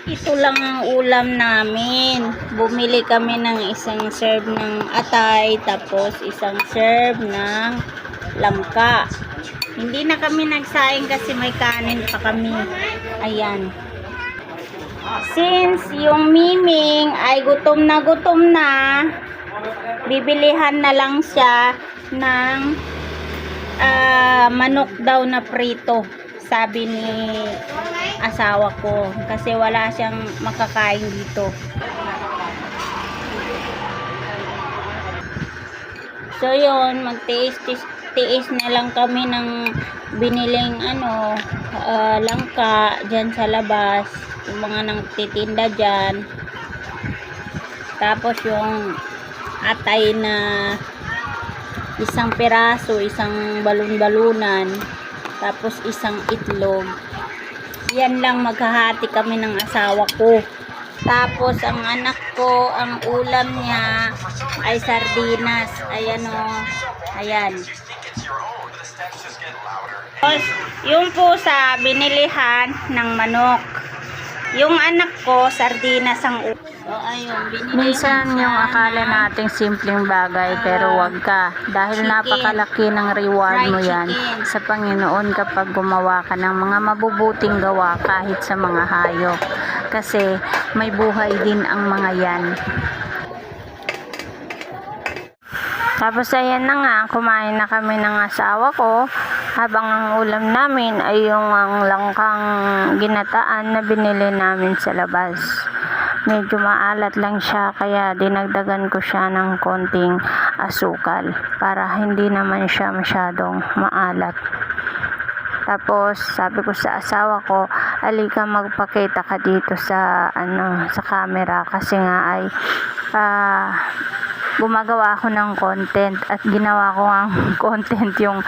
Ito lang ang ulam namin. Bumili kami ng isang serve ng atay, tapos isang serve ng langka. Hindi na kami nagsaing kasi may kanin pa kami. Ayan. Since yung Miming ay gutom na, bibilihan na lang siya ng manok daw na prito, sabi ni asawa ko, kasi wala siyang makakain dito. So yun, magtiis na lang kami ng biniling langka dyan sa labas, yung mga nagtitinda dyan. Tapos yung atay na isang piraso, isang balon-balunan, tapos isang itlog. Yan lang, maghahati kami ng asawa ko. Tapos ang anak ko, ang ulam niya ay sardinas. Ayan o. Ayan. Tapos yung pusa, binilihan ng manok. Yung anak ko, sardinas ang ulam. So, ayun, minsan yung akala nating simpleng bagay, pero wag ka, dahil napakalaki ng reward mo yan sa Panginoon kapag gumawa ka ng mga mabubuting gawa kahit sa mga hayop, kasi may buhay din ang mga yan. Tapos ayan na nga, kumain na kami ng asawa ko, habang ang ulam namin ay yung ang langkang ginataan na binili namin sa labas. Medyo maalat lang siya, kaya dinagdagan ko siya ng konting asukal para hindi naman siya masyadong maalat. Tapos sabi ko sa asawa ko, alika magpakita ka dito sa sa camera, kasi nga ay gumagawa ako ng content, at ginawa ko ang content yung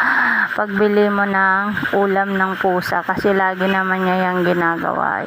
pagbili mo ng ulam ng pusa, kasi lagi naman niya yung ginagawa